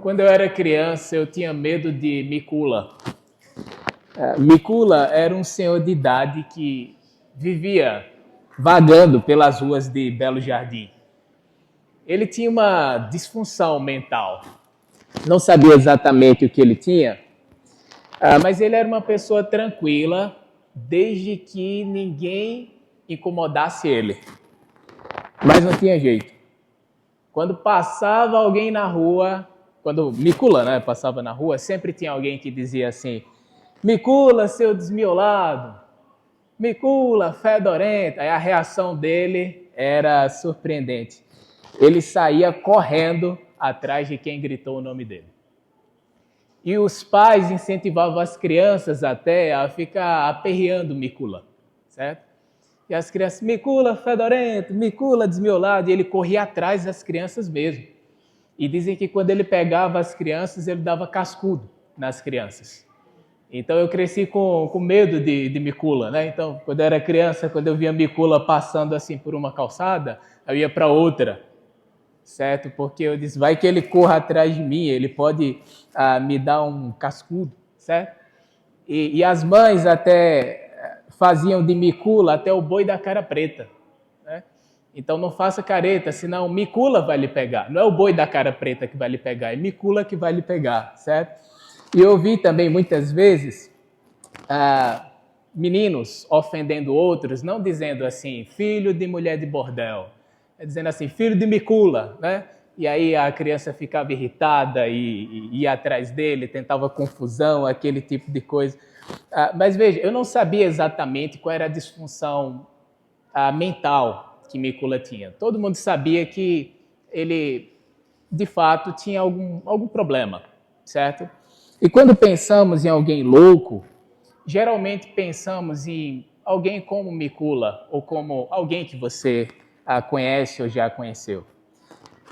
Quando eu era criança, eu tinha medo de Micula. Micula era um senhor de idade que vivia vagando pelas ruas de Belo Jardim. Ele tinha uma disfunção mental. Não sabia exatamente o que ele tinha, mas ele era uma pessoa tranquila, desde que ninguém incomodasse ele. Mas não tinha jeito. Quando passava alguém na rua, quando Micula, passava na rua, sempre tinha alguém que dizia assim: Micula, seu desmiolado, Micula, fedorenta. Aí a reação dele era surpreendente. Ele saía correndo atrás de quem gritou o nome dele. E os pais incentivavam as crianças até a ficar aperreando Micula, certo? E as crianças, Micula, fedorento, Micula, desmiolado, e ele corria atrás das crianças mesmo. E dizem que quando ele pegava as crianças, ele dava cascudo nas crianças. Então eu cresci com medo de Micula, né? Então, quando eu era criança, quando eu via Micula passando assim por uma calçada, eu ia para outra, certo? Porque eu disse, vai que ele corra atrás de mim, ele pode me dar um cascudo, certo? E as mães até faziam de Micula até o boi da cara preta, né? Então não faça careta, senão Micula vai lhe pegar. Não é o boi da cara preta que vai lhe pegar, é Micula que vai lhe pegar, certo? E eu ouvi também muitas vezes meninos ofendendo outros, não dizendo assim, filho de mulher de bordel, dizendo assim, filho de Micula, né? E aí a criança ficava irritada e ia atrás dele, tentava confusão, aquele tipo de coisa. Mas veja, eu não sabia exatamente qual era a disfunção mental que Micula tinha. Todo mundo sabia que ele, de fato, tinha algum problema, certo? E quando pensamos em alguém louco, geralmente pensamos em alguém como Micula ou como alguém que você conhece ou já conheceu.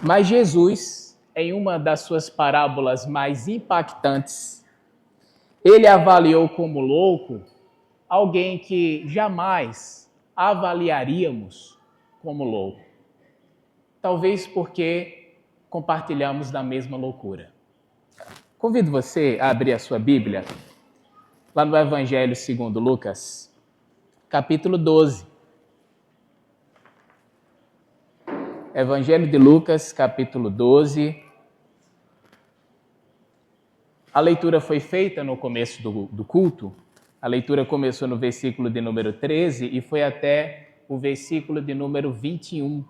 Mas Jesus, em uma das suas parábolas mais impactantes, ele avaliou como louco alguém que jamais avaliaríamos como louco. Talvez porque compartilhamos da mesma loucura. Convido você a abrir a sua Bíblia, lá no Evangelho segundo Lucas, capítulo 12. Evangelho de Lucas, capítulo 12. A leitura foi feita no começo do culto. A leitura começou no versículo de número 13 e foi até o versículo de número 21.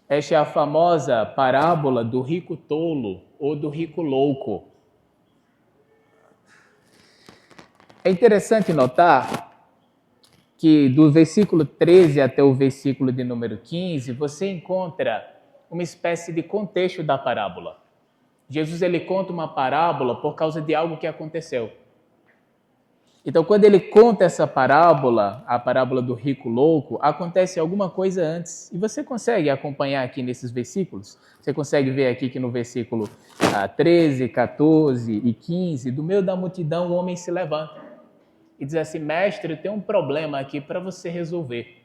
Esta é a famosa parábola do rico tolo ou do rico louco. É interessante notar que do versículo 13 até o versículo de número 15, você encontra uma espécie de contexto da parábola. Jesus ele conta uma parábola por causa de algo que aconteceu. Então, quando ele conta essa parábola, a parábola do rico louco, acontece alguma coisa antes. E você consegue acompanhar aqui nesses versículos? Você consegue ver aqui que no versículo 13, 14 e 15, do meio da multidão o homem se levanta e diz assim, mestre, eu tenho um problema aqui para você resolver.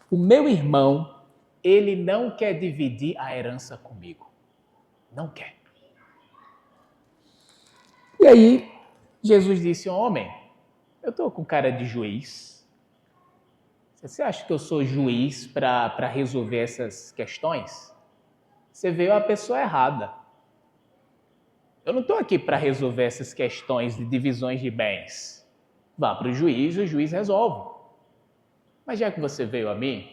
O meu irmão, ele não quer dividir a herança comigo. Não quer. E aí, Jesus disse, homem, eu estou com cara de juiz. Você acha que eu sou juiz para resolver essas questões? Você veio a pessoa errada. Eu não estou aqui para resolver essas questões de divisões de bens. Vá para o juiz resolve. Mas já que você veio a mim,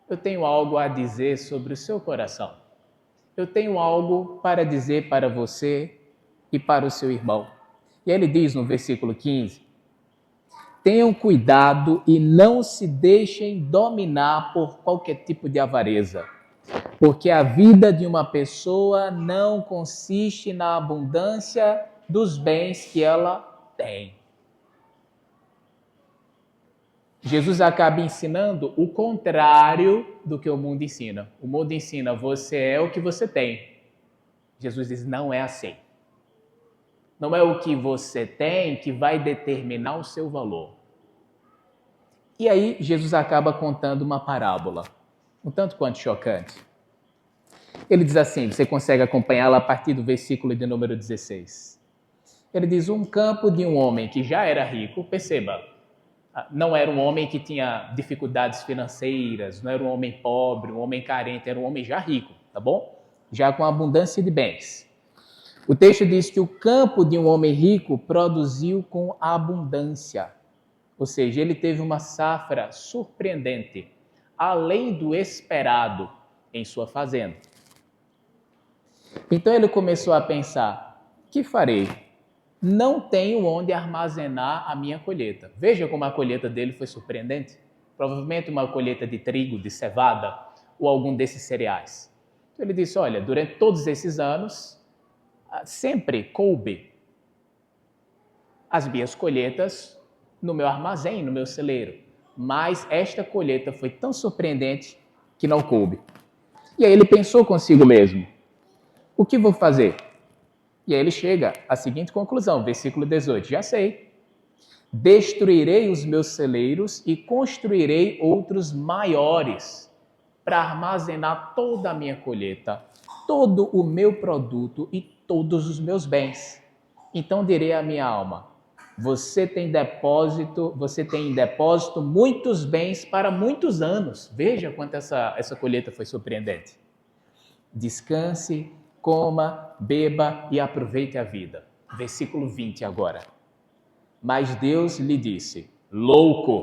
eu tenho algo a dizer sobre o seu coração. Eu tenho algo para dizer para você e para o seu irmão. E ele diz no versículo 15, tenham cuidado e não se deixem dominar por qualquer tipo de avareza, porque a vida de uma pessoa não consiste na abundância dos bens que ela tem. Jesus acaba ensinando o contrário do que o mundo ensina. O mundo ensina, você é o que você tem. Jesus diz, não é assim. Não é o que você tem que vai determinar o seu valor. E aí, Jesus acaba contando uma parábola, um tanto quanto chocante. Ele diz assim, você consegue acompanhá-la a partir do versículo de número 16. Ele diz, um campo de um homem que já era rico, perceba, não era um homem que tinha dificuldades financeiras, não era um homem pobre, um homem carente, era um homem já rico, tá bom? Já com abundância de bens. O texto diz que o campo de um homem rico produziu com abundância. Ou seja, ele teve uma safra surpreendente, além do esperado em sua fazenda. Então ele começou a pensar, que farei? Não tenho onde armazenar a minha colheita. Veja como a colheita dele foi surpreendente. Provavelmente uma colheita de trigo, de cevada ou algum desses cereais. Então ele disse, olha, durante todos esses anos, sempre coube as minhas colheitas no meu armazém, no meu celeiro. Mas esta colheita foi tão surpreendente que não coube. E aí ele pensou consigo mesmo, o que vou fazer? E aí ele chega à seguinte conclusão, versículo 18, já sei. Destruirei os meus celeiros e construirei outros maiores para armazenar toda a minha colheita, todo o meu produto e todos os meus bens. Então direi à minha alma, você tem em depósito muitos bens para muitos anos. Veja quanto essa colheita foi surpreendente. Descanse, coma, beba e aproveite a vida. Versículo 20 agora. Mas Deus lhe disse, louco,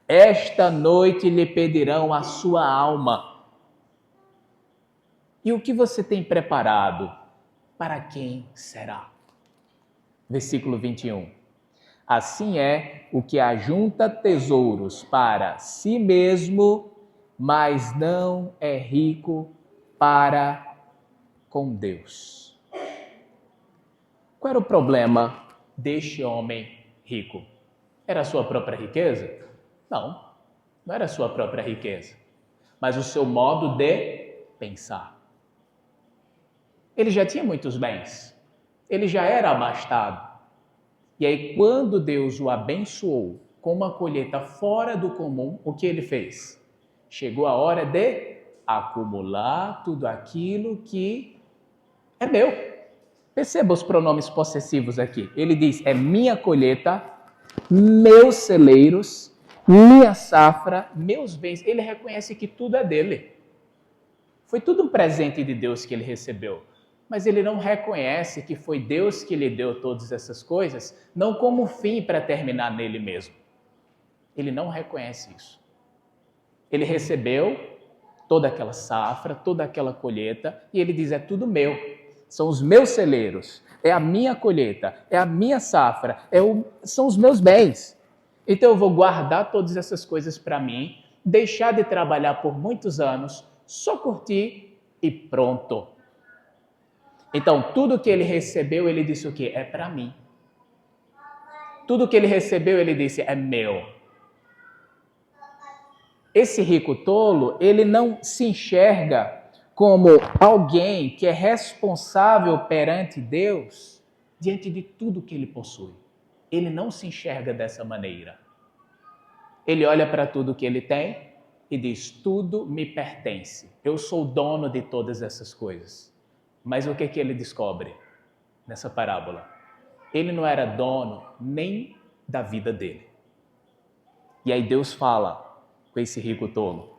esta noite lhe pedirão a sua alma. E o que você tem preparado? Para quem será? Versículo 21. Assim é o que ajunta tesouros para si mesmo, mas não é rico para com Deus. Qual era o problema deste homem rico? Era a sua própria riqueza? Não, não era a sua própria riqueza, mas o seu modo de pensar. Ele já tinha muitos bens, ele já era abastado. E aí, quando Deus o abençoou com uma colheita fora do comum, o que ele fez? Chegou a hora de acumular tudo aquilo que é meu. Perceba os pronomes possessivos aqui. Ele diz, é minha colheita, meus celeiros, minha safra, meus bens. Ele reconhece que tudo é dele. Foi tudo um presente de Deus que ele recebeu. Mas ele não reconhece que foi Deus que lhe deu todas essas coisas, não como fim para terminar nele mesmo. Ele não reconhece isso. Ele recebeu toda aquela safra, toda aquela colheita, e ele diz, é tudo meu. São os meus celeiros, é a minha colheita, é a minha safra, são os meus bens. Então eu vou guardar todas essas coisas para mim, deixar de trabalhar por muitos anos, só curtir e pronto. Então, tudo que ele recebeu, ele disse o quê? É para mim. Tudo que ele recebeu, ele disse, é meu. Esse rico tolo, ele não se enxerga como alguém que é responsável perante Deus diante de tudo que ele possui. Ele não se enxerga dessa maneira. Ele olha para tudo que ele tem e diz, tudo me pertence. Eu sou dono de todas essas coisas. Mas o que ele descobre nessa parábola? Ele não era dono nem da vida dele. E aí Deus fala com esse rico tolo,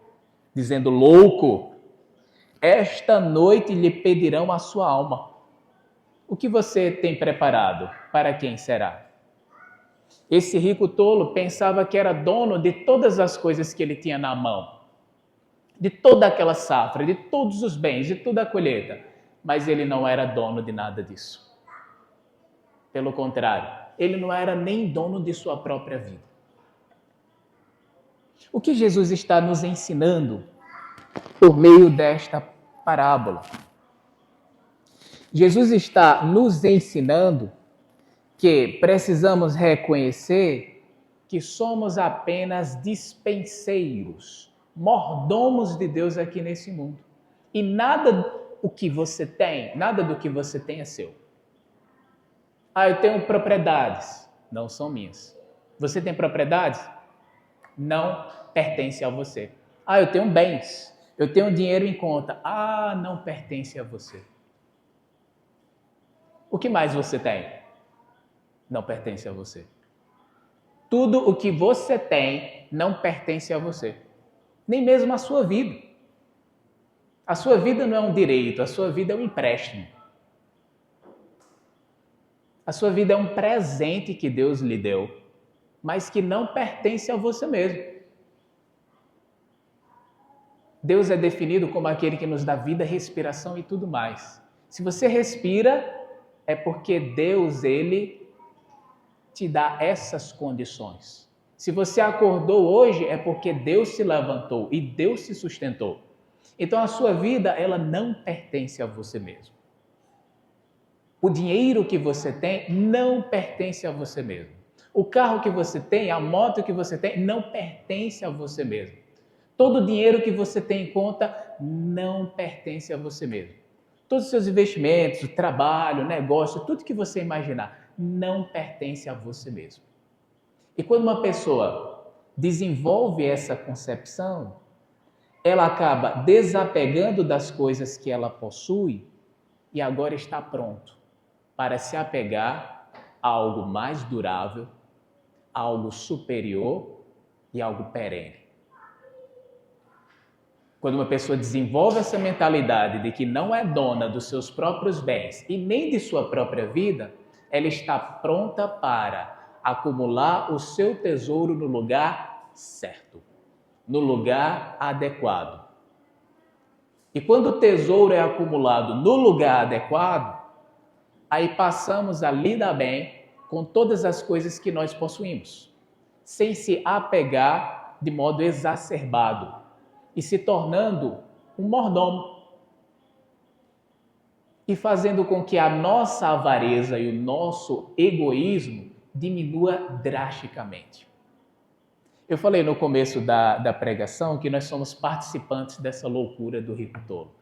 dizendo, louco, esta noite lhe pedirão a sua alma. O que você tem preparado? Para quem será? Esse rico tolo pensava que era dono de todas as coisas que ele tinha na mão, de toda aquela safra, de todos os bens, de toda a colheita. Mas ele não era dono de nada disso. Pelo contrário, ele não era nem dono de sua própria vida. O que Jesus está nos ensinando por meio desta parábola? Jesus está nos ensinando que precisamos reconhecer que somos apenas dispenseiros, mordomos de Deus aqui nesse mundo. E nada do que você tem é seu. Eu tenho propriedades, não são minhas. Você tem propriedades? Não pertence a você. Eu tenho bens, Eu tenho dinheiro em conta. Ah, não pertence a você. O que mais você tem? Não pertence a você. Tudo o que você tem não pertence a você. Nem mesmo a sua vida. A sua vida não é um direito, a sua vida é um empréstimo. A sua vida é um presente que Deus lhe deu, mas que não pertence a você mesmo. Deus é definido como aquele que nos dá vida, respiração e tudo mais. Se você respira, é porque Deus, Ele te dá essas condições. Se você acordou hoje, é porque Deus se levantou e Deus se sustentou. Então a sua vida, ela não pertence a você mesmo. O dinheiro que você tem não pertence a você mesmo. O carro que você tem, a moto que você tem, não pertence a você mesmo. Todo o dinheiro que você tem em conta não pertence a você mesmo. Todos os seus investimentos, o trabalho, o negócio, tudo que você imaginar, não pertence a você mesmo. E quando uma pessoa desenvolve essa concepção, ela acaba desapegando das coisas que ela possui e agora está pronto para se apegar a algo mais durável, a algo superior e algo perene. Quando uma pessoa desenvolve essa mentalidade de que não é dona dos seus próprios bens e nem de sua própria vida, ela está pronta para acumular o seu tesouro no lugar certo, no lugar adequado. E quando o tesouro é acumulado no lugar adequado, aí passamos a lidar bem com todas as coisas que nós possuímos, sem se apegar de modo exacerbado e se tornando um mordomo e fazendo com que a nossa avareza e o nosso egoísmo diminua drasticamente. Eu falei no começo da pregação que nós somos participantes dessa loucura do rico tolo.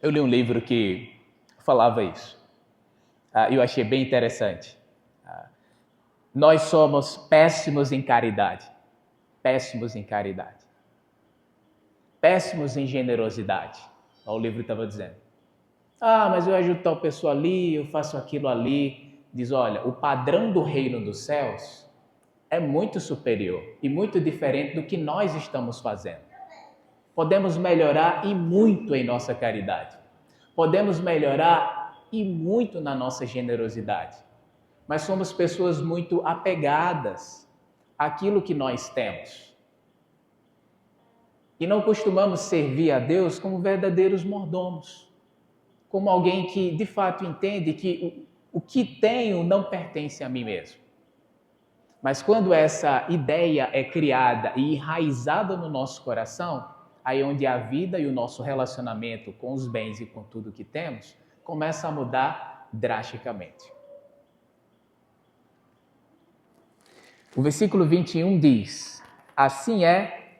Eu li um livro que falava isso. Eu achei bem interessante. Nós somos péssimos em caridade. Péssimos em caridade. Péssimos em generosidade. O livro estava dizendo. Mas eu ajudo tal pessoa ali, eu faço aquilo ali. Diz, olha, o padrão do reino dos céus é muito superior e muito diferente do que nós estamos fazendo. Podemos melhorar e muito em nossa caridade. Podemos melhorar e muito na nossa generosidade. Mas somos pessoas muito apegadas àquilo que nós temos. E não costumamos servir a Deus como verdadeiros mordomos. Como alguém que de fato entende que o que tenho não pertence a mim mesmo. Mas quando essa ideia é criada e enraizada no nosso coração, aí onde a vida e o nosso relacionamento com os bens e com tudo que temos, começa a mudar drasticamente. O versículo 21 diz, assim é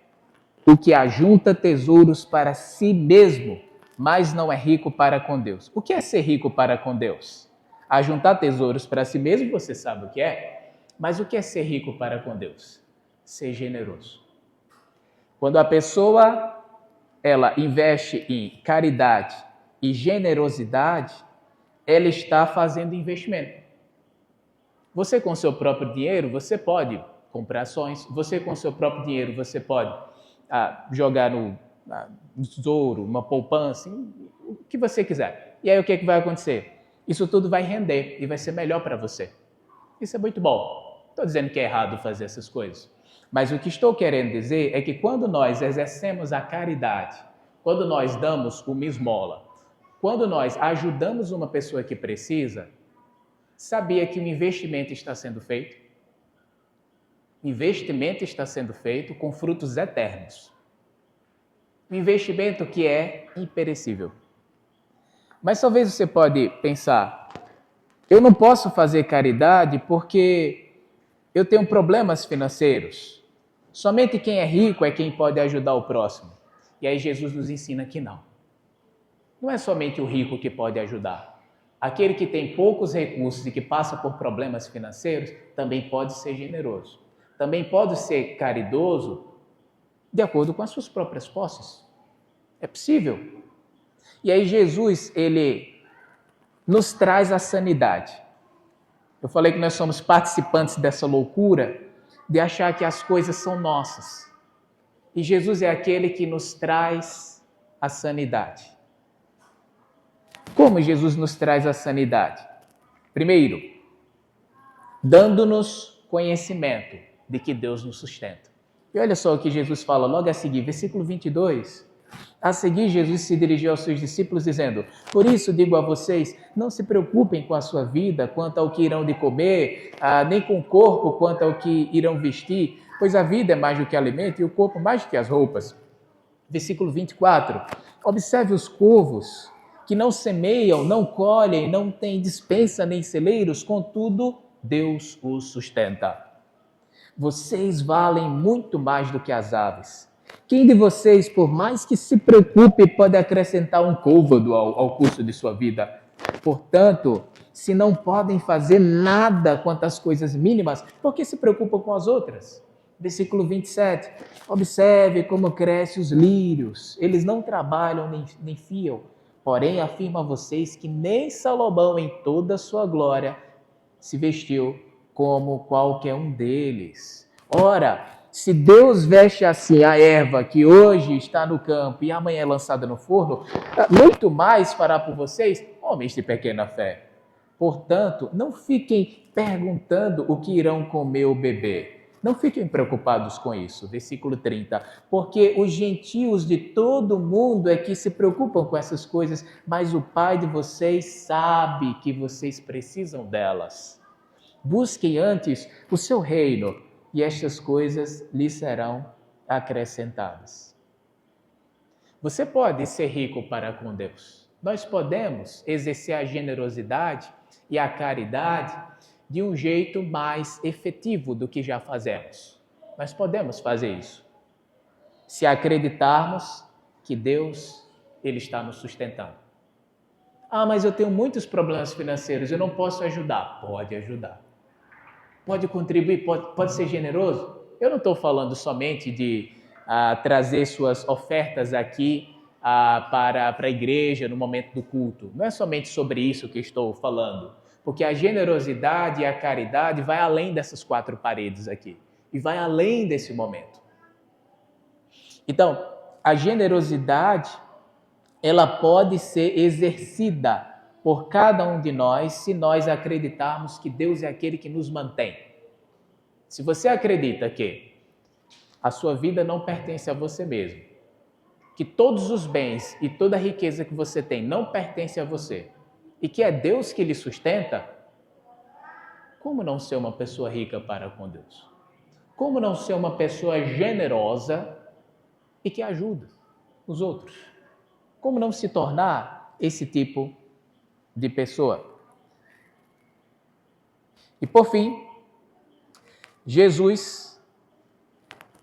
o que ajunta tesouros para si mesmo, mas não é rico para com Deus. O que é ser rico para com Deus? Ajuntar tesouros para si mesmo, você sabe o que é, mas o que é ser rico para com Deus? Ser generoso. Quando a pessoa ela investe em caridade e generosidade, ela está fazendo investimento. Você com seu próprio dinheiro, você pode comprar ações, você com seu próprio dinheiro, você pode jogar no tesouro, uma poupança, o que você quiser. E aí o que vai acontecer? Isso tudo vai render e vai ser melhor para você. Isso é muito bom. Estou dizendo que é errado fazer essas coisas. Mas o que estou querendo dizer é que quando nós exercemos a caridade, quando nós damos uma esmola, quando nós ajudamos uma pessoa que precisa, sabia que o investimento está sendo feito? Investimento está sendo feito com frutos eternos. Um investimento que é imperecível. Mas talvez você pode pensar, eu não posso fazer caridade porque eu tenho problemas financeiros. Somente quem é rico é quem pode ajudar o próximo. E aí Jesus nos ensina que não. Não é somente o rico que pode ajudar. Aquele que tem poucos recursos e que passa por problemas financeiros também pode ser generoso. Também pode ser caridoso de acordo com as suas próprias posses. É possível. E aí Jesus, ele nos traz a sanidade. Eu falei que nós somos participantes dessa loucura de achar que as coisas são nossas. E Jesus é aquele que nos traz a sanidade. Como Jesus nos traz a sanidade? Primeiro, dando-nos conhecimento de que Deus nos sustenta. E olha só o que Jesus fala logo a seguir, versículo 22. A seguir, Jesus se dirigiu aos seus discípulos dizendo: por isso digo a vocês, não se preocupem com a sua vida quanto ao que irão de comer, nem com o corpo quanto ao que irão vestir, pois a vida é mais do que alimento e o corpo mais do que as roupas. Versículo 24. Observe os corvos, que não semeiam, não colhem, não têm despensa nem celeiros, contudo, Deus os sustenta. Vocês valem muito mais do que as aves. Quem de vocês, por mais que se preocupe, pode acrescentar um côvado ao curso de sua vida? Portanto, se não podem fazer nada quanto às coisas mínimas, por que se preocupam com as outras? Versículo 27. Observe como crescem os lírios. Eles não trabalham nem fiam. Porém, afirmo a vocês que nem Salomão, em toda a sua glória, se vestiu como qualquer um deles. Ora, se Deus veste assim a erva que hoje está no campo e amanhã é lançada no forno, muito mais fará por vocês, homens de pequena fé. Portanto, não fiquem perguntando o que irão comer ou beber. Não fiquem preocupados com isso. Versículo 30. Porque os gentios de todo mundo é que se preocupam com essas coisas, mas o Pai de vocês sabe que vocês precisam delas. Busquem antes o seu reino e estas coisas lhes serão acrescentadas. Você pode ser rico para com Deus. Nós podemos exercer a generosidade e a caridade de um jeito mais efetivo do que já fazemos. Nós podemos fazer isso, se acreditarmos que Deus, Ele está nos sustentando. Mas eu tenho muitos problemas financeiros, eu não posso ajudar. Pode ajudar. Pode contribuir, pode ser generoso. Eu não estou falando somente de trazer suas ofertas aqui para a igreja no momento do culto. Não é somente sobre isso que estou falando. Porque a generosidade e a caridade vai além dessas quatro paredes aqui. E vai além desse momento. Então, a generosidade, ela pode ser exercida por cada um de nós, se nós acreditarmos que Deus é aquele que nos mantém. Se você acredita que a sua vida não pertence a você mesmo, que todos os bens e toda a riqueza que você tem não pertence a você, e que é Deus que lhe sustenta, como não ser uma pessoa rica para com Deus? Como não ser uma pessoa generosa e que ajuda os outros? Como não se tornar esse tipo de pessoa? E por fim, Jesus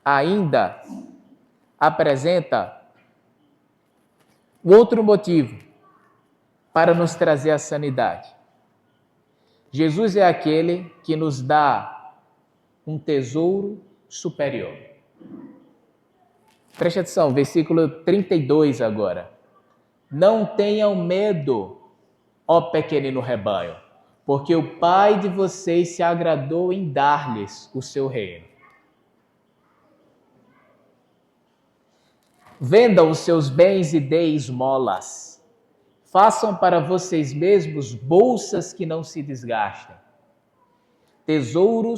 ainda apresenta um outro motivo para nos trazer a sanidade. Jesus é aquele que nos dá um tesouro superior. Preste atenção, versículo 32 agora. Não tenham medo, ó pequenino rebanho, porque o Pai de vocês se agradou em dar-lhes o seu reino. Vendam os seus bens e deem esmolas. Façam para vocês mesmos bolsas que não se desgastem. Tesouro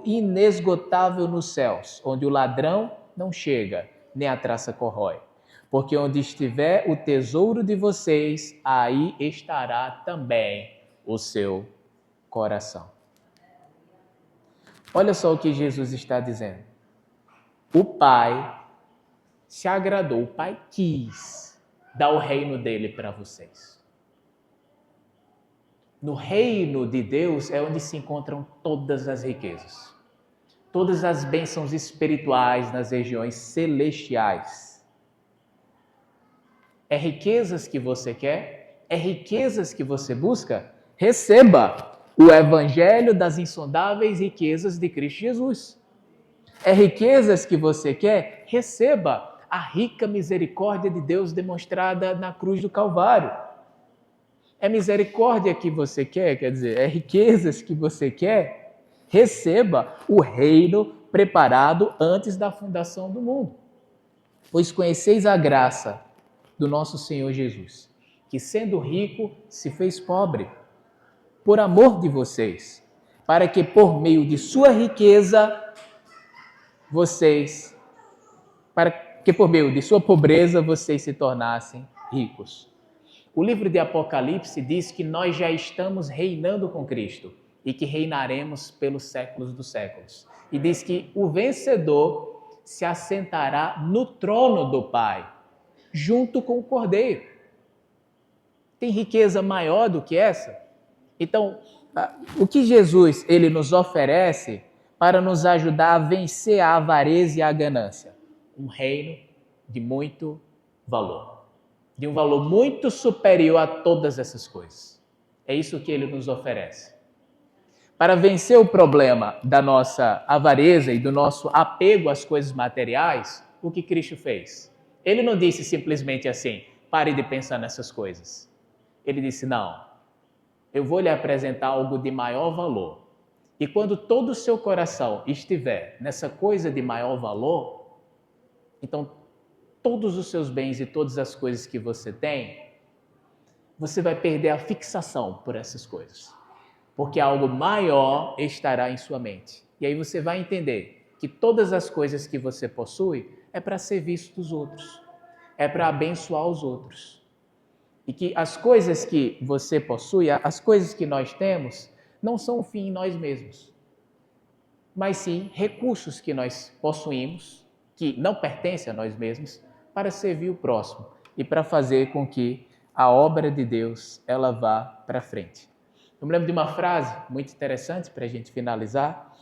inesgotável nos céus, onde o ladrão não chega, nem a traça corrói. Porque onde estiver o tesouro de vocês, aí estará também o seu coração. Olha só o que Jesus está dizendo. O Pai se agradou, o Pai quis dar o reino dele para vocês. No reino de Deus é onde se encontram todas as riquezas, todas as bênçãos espirituais nas regiões celestiais. É riquezas que você quer? É riquezas que você busca? Receba o evangelho das insondáveis riquezas de Cristo Jesus. É riquezas que você quer? Receba a rica misericórdia de Deus demonstrada na cruz do Calvário. É misericórdia que você quer dizer, é riquezas que você quer? Receba o reino preparado antes da fundação do mundo. Pois conheceis a graça do nosso Senhor Jesus, que sendo rico se fez pobre, por amor de vocês, para que por meio de sua riqueza para que por meio de sua pobreza vocês se tornassem ricos. O livro de Apocalipse diz que nós já estamos reinando com Cristo e que reinaremos pelos séculos dos séculos. E diz que o vencedor se assentará no trono do Pai, junto com o Cordeiro. Tem riqueza maior do que essa? Então, o que Jesus ele nos oferece para nos ajudar a vencer a avareza e a ganância? Um reino de muito valor. De um valor muito superior a todas essas coisas. É isso que ele nos oferece. Para vencer o problema da nossa avareza e do nosso apego às coisas materiais, o que Cristo fez? Ele não disse simplesmente assim, pare de pensar nessas coisas. Ele disse, não, eu vou lhe apresentar algo de maior valor. E quando todo o seu coração estiver nessa coisa de maior valor, então todos os seus bens e todas as coisas que você tem, você vai perder a fixação por essas coisas. Porque algo maior estará em sua mente. E aí você vai entender que todas as coisas que você possui é para serviço dos outros, é para abençoar os outros. E que as coisas que você possui, as coisas que nós temos, não são um fim em nós mesmos, mas sim recursos que nós possuímos, que não pertencem a nós mesmos, para servir o próximo e para fazer com que a obra de Deus ela vá para frente. Eu me lembro de uma frase muito interessante para a gente finalizar,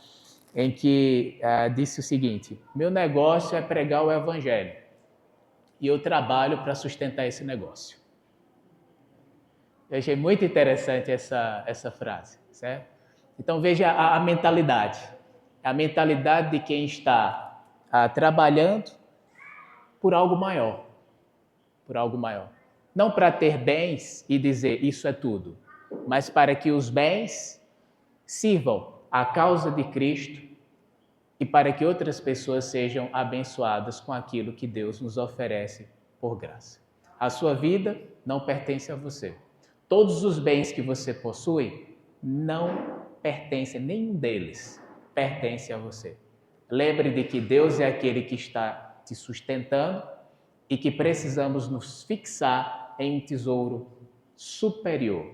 em que disse o seguinte: meu negócio é pregar o evangelho e eu trabalho para sustentar esse negócio. Eu achei muito interessante essa frase, certo? Então veja a mentalidade. A mentalidade de quem está trabalhando por algo maior. Por algo maior. Não para ter bens e dizer isso é tudo, mas para que os bens sirvam à causa de Cristo e para que outras pessoas sejam abençoadas com aquilo que Deus nos oferece por graça. A sua vida não pertence a você. Todos os bens que você possui não pertencem, nenhum deles pertence a você. Lembre de que Deus é aquele que está te sustentando e que precisamos nos fixar em um tesouro superior,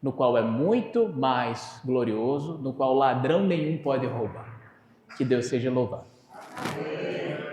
no qual é muito mais glorioso, no qual ladrão nenhum pode roubar. Que Deus seja louvado.